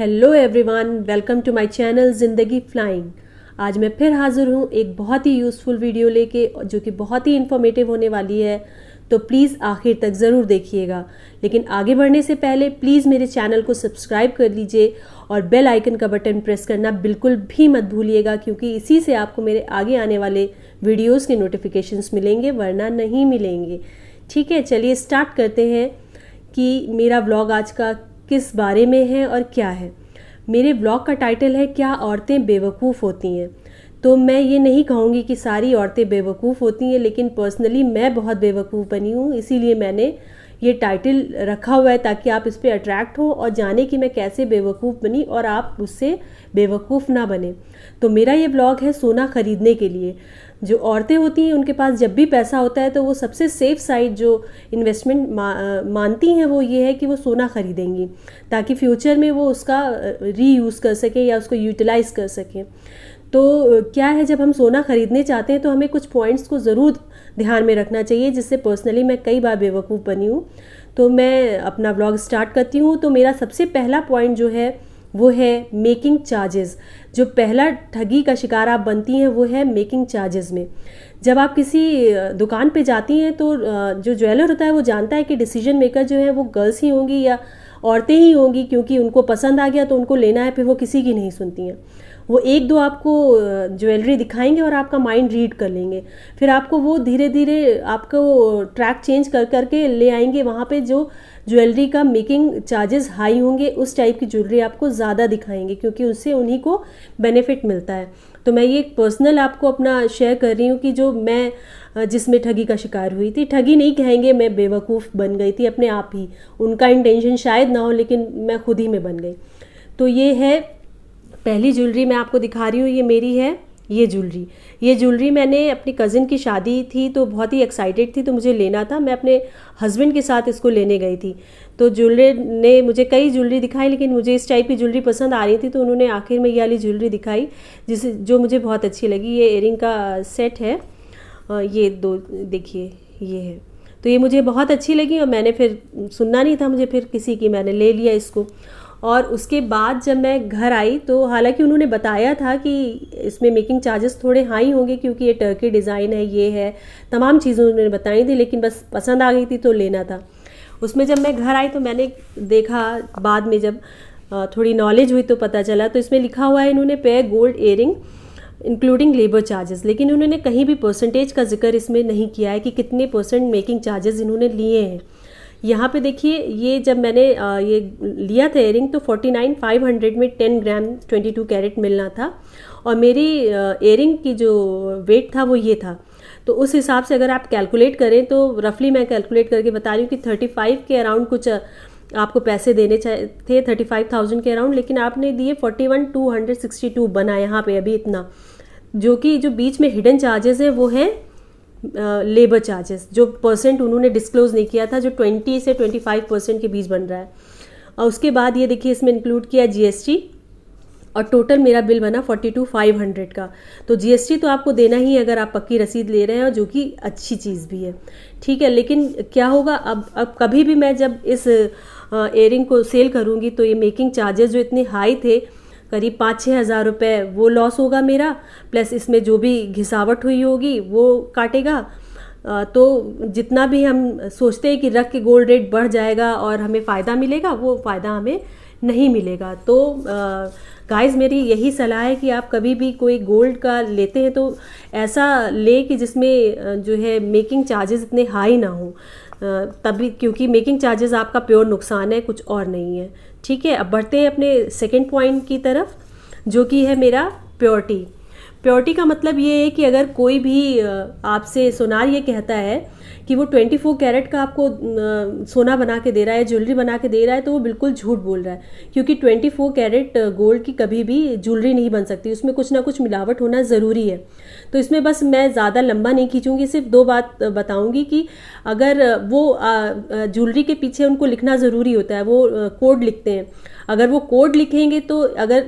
Hello everyone, welcome to my channel Zindagi flying. आज मैं फिर हाज़िर हूँ एक बहुत ही यूज़फुल वीडियो लेके जो कि बहुत ही इन्फॉर्मेटिव होने वाली है। तो प्लीज़ आखिर तक ज़रूर देखिएगा। लेकिन आगे बढ़ने से पहले प्लीज़ मेरे चैनल को सब्सक्राइब कर लीजिए और बेल आइकन का बटन प्रेस करना बिल्कुल भी मत भूलिएगा, क्योंकि इसी से आपको मेरे आगे आने वाले वीडियोज़ के नोटिफिकेशंस मिलेंगे, वरना नहीं मिलेंगे। ठीक है, चलिए स्टार्ट करते हैं कि मेरा व्लॉग आज का किस बारे में है और क्या है। मेरे ब्लॉग का टाइटल है क्या औरतें बेवकूफ़ होती हैं। तो मैं ये नहीं कहूँगी कि सारी औरतें बेवकूफ़ होती हैं, लेकिन पर्सनली मैं बहुत बेवकूफ़ बनी हूँ, इसीलिए मैंने ये टाइटल रखा हुआ है ताकि आप इस पर अट्रैक्ट हो और जाने कि मैं कैसे बेवकूफ़ बनी और आप उससे बेवकूफ़ ना बने। तो मेरा ये ब्लॉग है सोना ख़रीदने के लिए। जो औरतें होती हैं उनके पास जब भी पैसा होता है तो वो सबसे सेफ़ साइड जो इन्वेस्टमेंट मानती हैं वो ये है कि वो सोना ख़रीदेंगी, ताकि फ्यूचर में वो उसका रीयूज़ कर सकें या उसको यूटिलाइज़ कर सकें। तो क्या है, जब हम सोना ख़रीदने चाहते हैं तो हमें कुछ पॉइंट्स को ज़रूर ध्यान में रखना चाहिए, जिससे पर्सनली मैं कई बार बेवकूफ़ बनी हूँ। तो मैं अपना ब्लॉग स्टार्ट करती हूँ। तो मेरा सबसे पहला पॉइंट जो है वो है मेकिंग चार्जेस। जो पहला ठगी का शिकार आप बनती हैं वो है मेकिंग चार्जेस में। जब आप किसी दुकान पे जाती हैं तो जो ज्वेलर होता है वो जानता है कि डिसीजन मेकर जो है वो गर्ल्स ही होंगी या औरतें ही होंगी, क्योंकि उनको पसंद आ गया तो उनको लेना है, फिर वो किसी की नहीं सुनती हैं। वो एक दो आपको ज्वेलरी दिखाएंगे और आपका माइंड रीड कर लेंगे, फिर आपको वो धीरे धीरे आपको ट्रैक चेंज कर करके ले आएंगे वहाँ पे जो ज्वेलरी का मेकिंग चार्जेस हाई होंगे, उस टाइप की ज्वेलरी आपको ज़्यादा दिखाएंगे, क्योंकि उससे उन्हीं को बेनिफिट मिलता है। तो मैं ये एक पर्सनल आपको अपना शेयर कर रही हूँ कि जो मैं जिसमें ठगी का शिकार हुई थी। ठगी नहीं कहेंगे, मैं बेवकूफ़ बन गई थी अपने आप ही। उनका इंटेंशन शायद ना हो, लेकिन मैं खुद ही में बन गई। तो ये है पहली ज्वेलरी मैं आपको दिखा रही हूँ। ये मेरी है ये ज्वेलरी मैंने अपनी कज़िन की शादी थी तो बहुत ही एक्साइटेड थी, तो मुझे लेना था। मैं अपने हस्बैंड के साथ इसको लेने गई थी। तो ज्वेलर ने मुझे कई ज्वेलरी दिखाई, लेकिन मुझे इस टाइप की ज्वेलरी पसंद आ रही थी, तो उन्होंने आखिर में ये वाली ज्वेलरी दिखाई जो मुझे बहुत अच्छी लगी। ये इयरिंग का सेट है, ये दो देखिए ये है। तो ये मुझे बहुत अच्छी लगी और मैंने फिर सुनना नहीं था मुझे फिर किसी की, मैंने ले लिया इसको। और उसके बाद जब मैं घर आई तो हालांकि उन्होंने बताया था कि इसमें मेकिंग चार्जेस थोड़े हाई होंगे, क्योंकि ये टर्की डिज़ाइन है, ये है, तमाम चीज़ें उन्होंने बताई थी, लेकिन बस पसंद आ गई थी तो लेना था। उसमें जब मैं घर आई तो मैंने देखा, बाद में जब थोड़ी नॉलेज हुई तो पता चला, तो इसमें लिखा हुआ है इन्होंने पे gold earring including labour charges, लेकिन उन्होंने कहीं भी परसेंटेज का जिक्र इसमें नहीं किया है कि कितने % मेकिंग चार्जेस इन्होंने लिए हैं। यहाँ पे देखिए, ये जब मैंने ये लिया था इयरिंग तो 49,500 में 10 ग्राम 22 कैरेट मिलना था, और मेरी इयरिंग की जो वेट था वो ये था। तो उस हिसाब से अगर आप कैलकुलेट करें तो रफली मैं कैलकुलेट करके बता रही हूँ कि 35 के अराउंड कुछ आपको पैसे देने थे, 35,000 के अराउंड, लेकिन आपने दिए 41,262 बना यहाँ पे अभी इतना। जो कि जो बीच में हिडन चार्जेस हैं वो है लेबर चार्जेस, जो % उन्होंने डिस्क्लोज नहीं किया था, जो 20 से 25% के बीच बन रहा है। और उसके बाद ये देखिए इसमें इंक्लूड किया GST, और टोटल मेरा बिल बना 42,500 का। तो GST तो आपको देना ही है अगर आप पक्की रसीद ले रहे हैं, और जो कि अच्छी चीज़ भी है, ठीक है। लेकिन क्या होगा, अब कभी भी मैं जब इस इयरिंग को सेल करूँगी तो ये मेकिंग चार्जेस जो इतने हाई थे, करीब 5-6 हज़ार रुपये, वो लॉस होगा मेरा, प्लस इसमें जो भी घिसावट हुई होगी वो काटेगा। तो जितना भी हम सोचते हैं कि रख के गोल्ड रेट बढ़ जाएगा और हमें फ़ायदा मिलेगा, वो फ़ायदा हमें नहीं मिलेगा। तो गाइस, मेरी यही सलाह है कि आप कभी भी कोई गोल्ड का लेते हैं तो ऐसा ले कि जिसमें जो है मेकिंग चार्जेस इतने हाई ना हो, तभी, क्योंकि मेकिंग चार्जेस आपका प्योर नुकसान है, कुछ और नहीं है, ठीक है। अब बढ़ते हैं अपने सेकंड पॉइंट की तरफ, जो कि है मेरा प्योरिटी का मतलब ये है कि अगर कोई भी आपसे सोनार ये कहता है कि वो 24 कैरेट का आपको सोना बना के दे रहा है, ज्वेलरी बना के दे रहा है, तो वो बिल्कुल झूठ बोल रहा है, क्योंकि 24 कैरेट गोल्ड की कभी भी ज्वेलरी नहीं बन सकती, उसमें कुछ ना कुछ मिलावट होना ज़रूरी है। तो इसमें बस मैं ज़्यादा लंबा नहीं खींचूंगी, सिर्फ 2 बात बताऊंगी कि अगर वो ज्वेलरी के पीछे उनको लिखना ज़रूरी होता है, वो कोड लिखते हैं। अगर वो कोड लिखेंगे तो अगर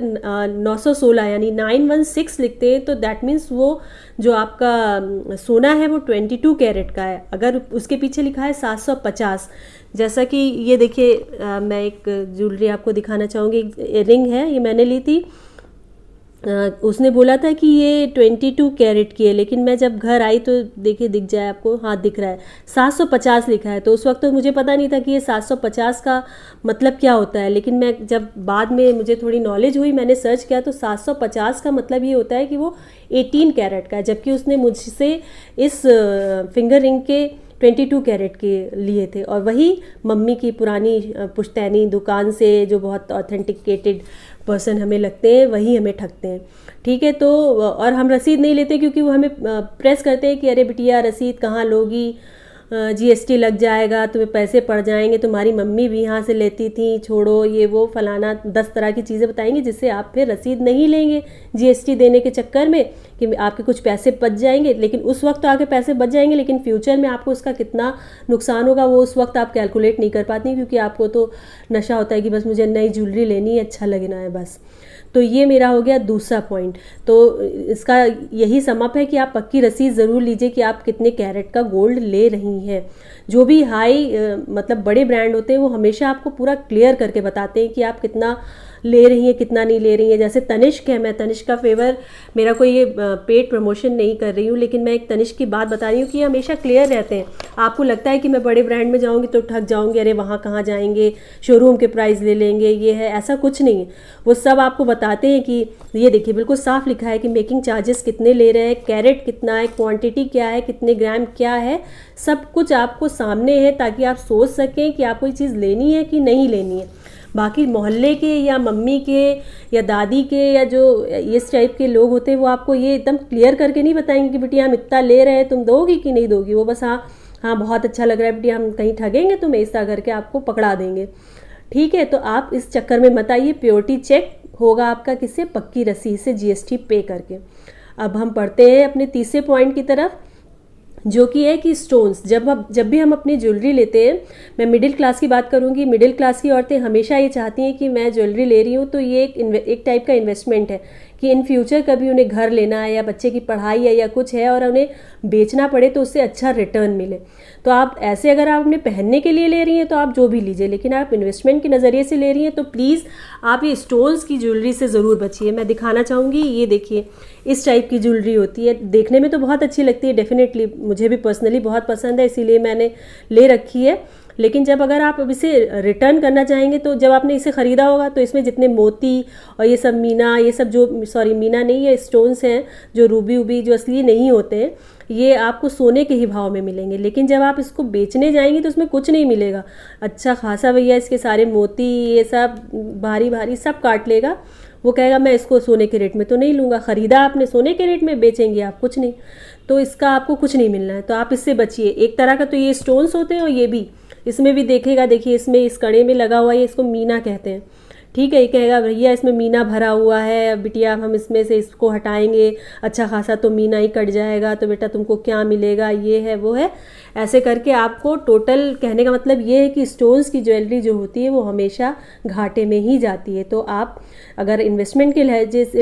916 यानी 916 लिखते हैं तो दैट मीन्स वो जो आपका सोना है वो 22 कैरेट का है। अगर उसके पीछे लिखा है 750, जैसा कि ये देखिए, मैं एक ज्वेलरी आपको दिखाना चाहूँगी। रिंग है, ये मैंने ली थी। उसने बोला था कि ये 22 कैरेट की है, लेकिन मैं जब घर आई तो देखिए, दिख जाए आपको, हाथ दिख रहा है, 750 लिखा है। तो उस वक्त तो मुझे पता नहीं था कि ये 750 का मतलब क्या होता है, लेकिन मैं जब बाद में मुझे थोड़ी नॉलेज हुई, मैंने सर्च किया, तो 750 का मतलब ये होता है कि वो 18 कैरेट का है। जबकि उसने मुझसे इस फिंगर रिंग के 22 कैरेट के लिए थे, और वही मम्मी की पुरानी पुश्तैनी दुकान से, जो बहुत ऑथेंटिकेटेड पर्सन हमें लगते हैं, वही हमें ठगते हैं। ठीक है, तो और हम रसीद नहीं लेते, क्योंकि वो हमें प्रेस करते हैं कि अरे बिटिया रसीद कहाँ लोगी, जीएसटी लग जाएगा, तुम्हें पैसे पड़ जाएंगे, तुम्हारी मम्मी भी यहाँ से लेती थी, छोड़ो ये वो फलाना, 10 तरह की चीज़ें बताएंगे, जिससे आप फिर रसीद नहीं लेंगे जीएसटी देने के चक्कर में, कि आपके कुछ पैसे बच जाएंगे। लेकिन उस वक्त तो आपके पैसे बच जाएंगे, लेकिन फ्यूचर में आपको उसका कितना नुकसान होगा वो उस वक्त आप कैलकुलेट नहीं कर पाती, क्योंकि आपको तो नशा होता है कि बस मुझे नई ज्वेलरी लेनी है, अच्छा लगना है बस। तो ये मेरा हो गया दूसरा पॉइंट। तो इसका यही समअप है कि आप पक्की रसीद ज़रूर लीजिए कि आप कितने कैरेट का गोल्ड ले रही हैं। जो भी हाई मतलब बड़े ब्रांड होते हैं, वो हमेशा आपको पूरा क्लियर करके बताते हैं कि आप कितना ले रही हैं, कितना नहीं ले रही हैं। जैसे तनिष्क है, मैं तनिष्क का फेवर, मेरा कोई ये पेड प्रमोशन नहीं कर रही हूँ, लेकिन मैं एक तनिष्क की बात बता रही हूँ कि ये हमेशा क्लियर रहते हैं। आपको लगता है कि मैं बड़े ब्रांड में जाऊँगी तो ठग जाऊँगी, अरे वहाँ कहाँ जाएंगे, शोरूम के प्राइस ले लेंगे, ये है, ऐसा कुछ नहीं है। वो सब आपको बताते हैं कि ये देखिए, बिल्कुल साफ लिखा है कि मेकिंग चार्जेस कितने ले रहे हैं, कैरेट कितना है, क्वांटिटी क्या है, कितने ग्राम क्या है, सब कुछ आपको सामने है, ताकि आप सोच सकें कि आपको ये चीज़ लेनी है कि नहीं लेनी है। बाकी मोहल्ले के या मम्मी के या दादी के या जो इस टाइप के लोग होते हैं, वो आपको ये एकदम क्लियर करके नहीं बताएंगे कि बेटी हम इतना ले रहे हैं, तुम दोगी कि नहीं दोगी। वो बस हाँ बहुत अच्छा लग रहा है बेटी, हम कहीं ठगेंगे तुम्हें, ऐसा करके आपको पकड़ा देंगे। ठीक है, तो आप इस चक्कर में मत आइए। प्योरिटी चेक होगा आपका किससे, पक्की रसीद से, जीएसटी पे करके। अब हम पढ़ते हैं अपने तीसरे पॉइंट की तरफ, जो कि है कि स्टोन्स। जब भी हम अपनी ज्वेलरी लेते हैं, मैं मिडिल क्लास की बात करूंगी, मिडिल क्लास की औरतें हमेशा ये चाहती हैं कि मैं ज्वेलरी ले रही हूँ तो ये एक टाइप का इन्वेस्टमेंट है, कि इन फ्यूचर कभी उन्हें घर लेना है या बच्चे की पढ़ाई है या कुछ है, और उन्हें बेचना पड़े तो उससे अच्छा रिटर्न मिले। तो आप ऐसे, अगर आप अपने पहनने के लिए ले रही हैं तो आप जो भी लीजिए, लेकिन आप इन्वेस्टमेंट के नज़रिए से ले रही हैं तो प्लीज़ आप ये स्टोन्स की ज्वेलरी से ज़रूर बचिए। मैं दिखाना चाहूँगी, ये देखिए, इस टाइप की ज्वेलरी होती है, देखने में तो बहुत अच्छी लगती है, डेफिनेटली मुझे भी पर्सनली बहुत पसंद है, इसीलिए मैंने ले रखी है। लेकिन जब अगर आप अब इसे रिटर्न करना चाहेंगे, तो जब आपने इसे ख़रीदा होगा तो इसमें जितने मोती और ये सब मीना, ये सब जो, सॉरी मीना नहीं, ये स्टोन्स हैं जो रूबी उबी जो असली नहीं होते हैं, ये आपको सोने के ही भाव में मिलेंगे। लेकिन जब आप इसको बेचने जाएंगे तो उसमें कुछ नहीं मिलेगा। अच्छा खासा भैया इसके सारे मोती, ये सब भारी भारी सब काट लेगा। वो कहेगा मैं इसको सोने के रेट में तो नहीं लूँगा। ख़रीदा आपने सोने के रेट में, बेचेंगे आप कुछ नहीं, तो इसका आपको कुछ नहीं मिलना है। तो आप इससे बचिए। एक तरह का तो ये स्टोन्स होते हैं, और ये भी, इसमें भी देखिएगा, देखिए इसमें इस कड़े में लगा हुआ है, इसको मीना कहते हैं। ठीक है, ये कहेगा भैया इसमें मीना भरा हुआ है, बिटिया हम इसमें से इसको हटाएंगे, अच्छा खासा तो मीना ही कट जाएगा, तो बेटा तुमको क्या मिलेगा, ये है वो है। ऐसे करके आपको टोटल, कहने का मतलब ये है कि स्टोन्स की ज्वेलरी जो होती है वो हमेशा घाटे में ही जाती है। तो आप अगर इन्वेस्टमेंट के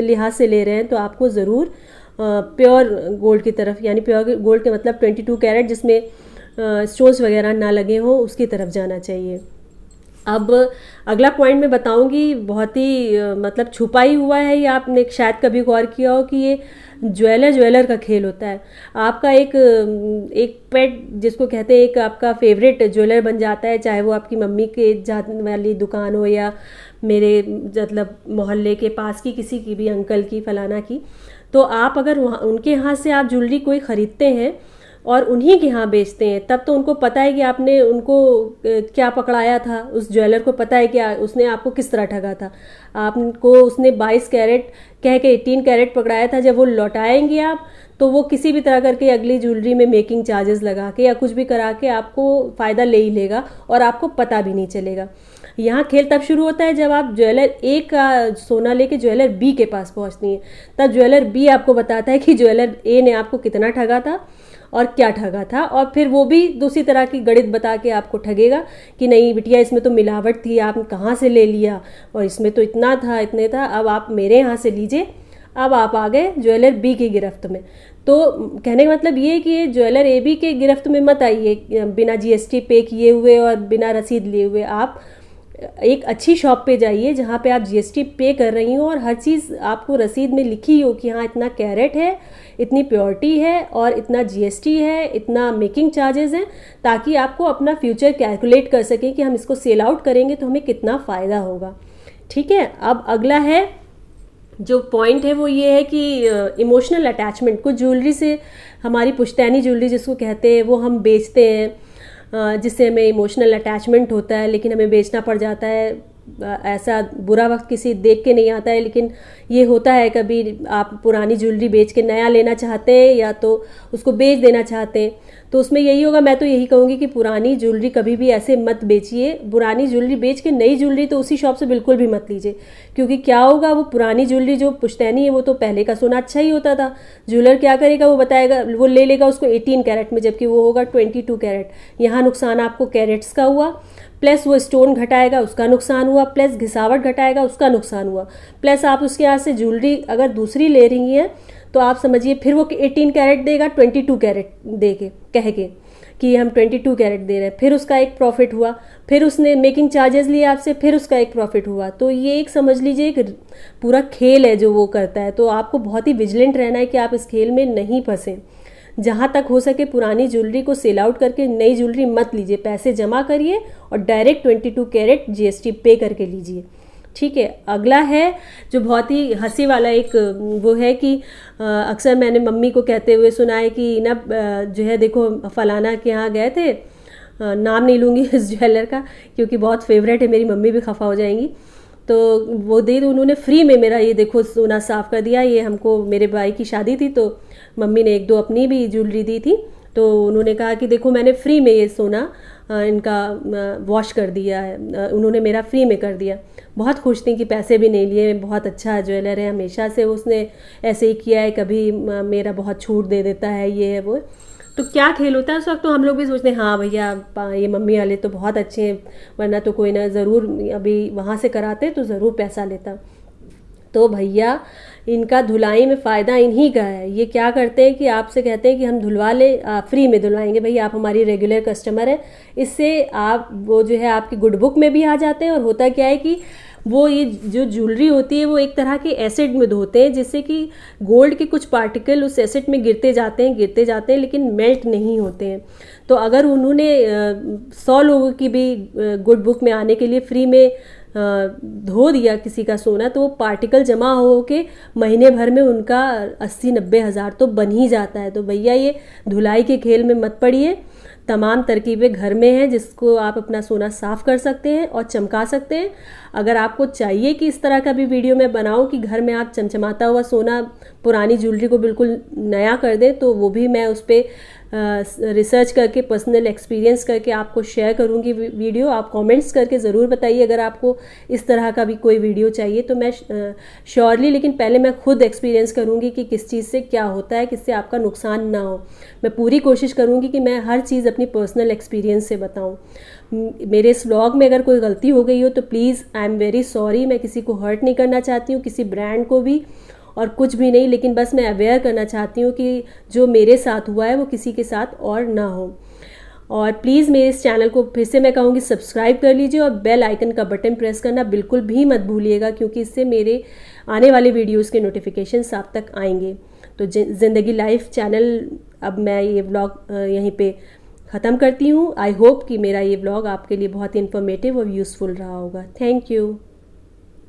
लिहाज से ले रहे हैं तो आपको ज़रूर प्योर गोल्ड की तरफ, यानी प्योर गोल्ड के मतलब 22 कैरेट जिसमें स्टोन्स वगैरह ना लगे हों, उसकी तरफ जाना चाहिए। अब अगला पॉइंट मैं बताऊंगी, बहुत ही मतलब छुपा ही हुआ है, ये आपने शायद कभी गौर किया हो कि ये ज्वेलर का खेल होता है। आपका एक पेट जिसको कहते हैं, एक आपका फेवरेट ज्वेलर बन जाता है, चाहे वो आपकी मम्मी के जाने वाली दुकान हो या मेरे मतलब मोहल्ले के पास की किसी की भी, अंकल की, फलाना की। तो आप अगर वहाँ उनके यहाँ से आप ज्वेलरी कोई ख़रीदते हैं और उन्हीं के यहाँ बेचते हैं, तब तो उनको पता है कि आपने उनको क्या पकड़ाया था, उस ज्वेलर को पता है कि उसने आपको किस तरह ठगा था। आपको उसने 22 कैरेट कह के 18 कैरेट पकड़ाया था। जब वो लौटाएंगे आप, तो वो किसी भी तरह करके अगली ज्वेलरी में मेकिंग चार्जेस लगा के या कुछ भी करा के आपको फ़ायदा ले ही लेगा, और आपको पता भी नहीं चलेगा। यहाँ खेल तब शुरू होता है जब आप ज्वेलर ए का सोना लेके ज्वेलर बी के पास पहुँचती हैं। तब ज्वेलर बी आपको बताता है कि ज्वेलर ए ने आपको कितना ठगा था और क्या ठगा था, और फिर वो भी दूसरी तरह की गणित बता के आपको ठगेगा कि नहीं बिटिया इसमें तो मिलावट थी, आपने कहाँ से ले लिया, और इसमें तो इतना था, इतने था, अब आप मेरे यहाँ से लीजिए, अब आप आ गए ज्वेलर बी की गिरफ्त में। तो कहने का मतलब ये कि ये ज्वेलर ए बी के गिरफ्त में मत आइए बिना जीएसटी पे किए हुए और बिना रसीद लिए हुए। आप एक अच्छी शॉप पे जाइए जहाँ पे आप जीएसटी पे कर रही हो और हर चीज़ आपको रसीद में लिखी हो कि हाँ इतना कैरेट है, इतनी प्योरिटी है और इतना जीएसटी है, इतना मेकिंग चार्जेस हैं, ताकि आपको अपना फ्यूचर कैलकुलेट कर सकें कि हम इसको सेल आउट करेंगे तो हमें कितना फ़ायदा होगा। ठीक है, अब अगला है जो पॉइंट है वो ये है कि इमोशनल अटैचमेंट को ज्वेलरी से, हमारी पुश्तैनी ज्वेलरी जिसको कहते हैं, वो हम बेचते हैं जिससे हमें इमोशनल अटैचमेंट होता है, लेकिन हमें बेचना पड़ जाता है। ऐसा बुरा वक्त किसी देख के नहीं आता है, लेकिन ये होता है कभी आप पुरानी ज्वेलरी बेच के नया लेना चाहते हैं या तो उसको बेच देना चाहते हैं, तो उसमें यही होगा। मैं तो यही कहूँगी कि पुरानी ज्वेलरी कभी भी ऐसे मत बेचिए। पुरानी ज्वेलरी बेच के नई ज्वेलरी तो उसी शॉप से बिल्कुल भी मत लीजिए, क्योंकि क्या होगा, वो पुरानी ज्वेलरी जो पुश्तैनी है वो तो पहले का सोना अच्छा ही होता था। ज्वेलर क्या करेगा, वो बताएगा, वो ले लेगा उसको 18 कैरेट में, जबकि वो होगा 22 कैरेट। यहाँ नुकसान आपको कैरेट्स का हुआ, प्लस वो स्टोन घटाएगा उसका नुकसान हुआ, प्लस घिसावट घटाएगा उसका नुकसान हुआ, प्लस आप उसके यहाँ से ज्वेलरी अगर दूसरी ले रही हैं तो आप समझिए फिर वो 18 कैरेट देगा 22 कैरेट दे के कह के कि हम 22 कैरेट दे रहे हैं, फिर उसका एक प्रॉफिट हुआ, फिर उसने मेकिंग चार्जेस लिए आपसे, फिर उसका एक प्रॉफिट हुआ। तो ये एक समझ लीजिए एक पूरा खेल है जो वो करता है। तो आपको बहुत ही विजिलेंट रहना है कि आप इस खेल में नहीं फंसें। जहाँ तक हो सके पुरानी ज्वेलरी को सेल आउट करके नई ज्वेलरी मत लीजिए, पैसे जमा करिए और डायरेक्ट 22 कैरेट जीएसटी पे करके लीजिए। ठीक है, अगला है जो बहुत ही हंसी वाला एक वो है कि अक्सर मैंने मम्मी को कहते हुए सुना है कि ना जो है देखो फलाना के यहाँ गए थे, नाम नहीं लूँगी इस ज्वेलर का क्योंकि बहुत फेवरेट है, मेरी मम्मी भी खफा हो जाएंगी, तो वो उन्होंने फ्री में मेरा ये देखो सोना साफ़ कर दिया। ये हमको मेरे भाई की शादी थी तो मम्मी ने एक दो अपनी भी ज्वेलरी दी थी, तो उन्होंने कहा कि देखो मैंने फ्री में ये सोना इनका वॉश कर दिया है, उन्होंने मेरा फ्री में कर दिया। बहुत खुश थी कि पैसे भी नहीं लिए, बहुत अच्छा ज्वेलर है, हमेशा से उसने ऐसे ही किया है, कभी मेरा बहुत छूट दे देता है, ये है वो। तो क्या खेल होता है उस वक्त, तो हम लोग भी सोचते हैं हाँ भैया ये मम्मी वाले तो बहुत अच्छे हैं, वरना तो कोई ना ज़रूर अभी वहाँ से कराते तो ज़रूर पैसा लेता। तो भैया इनका धुलाई में फ़ायदा इन्हीं का है। ये क्या करते हैं कि आपसे कहते हैं कि हम धुलवा लें, फ्री में धुलवाएंगे, भैया आप हमारी रेगुलर कस्टमर है। इससे आप वो जो है आपकी गुड बुक में भी आ जाते हैं। और होता क्या है कि वो ये जो ज्वेलरी होती है वो एक तरह के एसिड में धोते हैं, जिससे कि गोल्ड के कुछ पार्टिकल उस एसिड में गिरते जाते हैं लेकिन मेल्ट नहीं होते हैं। तो अगर उन्होंने 100 लोगों की भी गुड बुक में आने के लिए फ्री में धो दिया किसी का सोना, तो वो पार्टिकल जमा हो के महीने भर में उनका 80-90 हज़ार तो बन ही जाता है। तो भैया ये धुलाई के खेल में मत पड़िए। तमाम तरकीबें घर में हैं जिसको आप अपना सोना साफ़ कर सकते हैं और चमका सकते हैं। अगर आपको चाहिए कि इस तरह का भी वीडियो मैं बनाऊं कि घर में आप चमचमाता हुआ सोना पुरानी ज्वेलरी को बिल्कुल नया कर दें, तो वो भी मैं उस पर रिसर्च करके पर्सनल एक्सपीरियंस करके आपको शेयर करूंगी वीडियो। आप कमेंट्स करके ज़रूर बताइए अगर आपको इस तरह का भी कोई वीडियो चाहिए, तो मैं श्योरली, लेकिन पहले मैं खुद एक्सपीरियंस करूंगी कि किस चीज़ से क्या होता है, किससे आपका नुकसान ना हो। मैं पूरी कोशिश करूंगी कि मैं हर चीज़ अपनी पर्सनल एक्सपीरियंस से बताऊं। मेरे इस व्लॉग में अगर कोई गलती हो गई हो तो please I am very sorry. मैं किसी को हर्ट नहीं करना चाहती हूँ, किसी ब्रांड को भी, और कुछ भी नहीं, लेकिन बस मैं अवेयर करना चाहती हूँ कि जो मेरे साथ हुआ है वो किसी के साथ और ना हो। और प्लीज़ मेरे इस चैनल को फिर से मैं कहूँगी सब्सक्राइब कर लीजिए और बेल आइकन का बटन प्रेस करना बिल्कुल भी मत भूलिएगा, क्योंकि इससे मेरे आने वाले वीडियोज़ के नोटिफिकेशंस आप तक आएंगे। तो ज़िंदगी लाइफ चैनल, अब मैं ये व्लॉग यहीं पे ख़त्म करती हूँ। आई होप कि मेरा ये व्लॉग आपके लिए बहुत ही इन्फॉर्मेटिव और यूज़फुल रहा होगा। Thank you.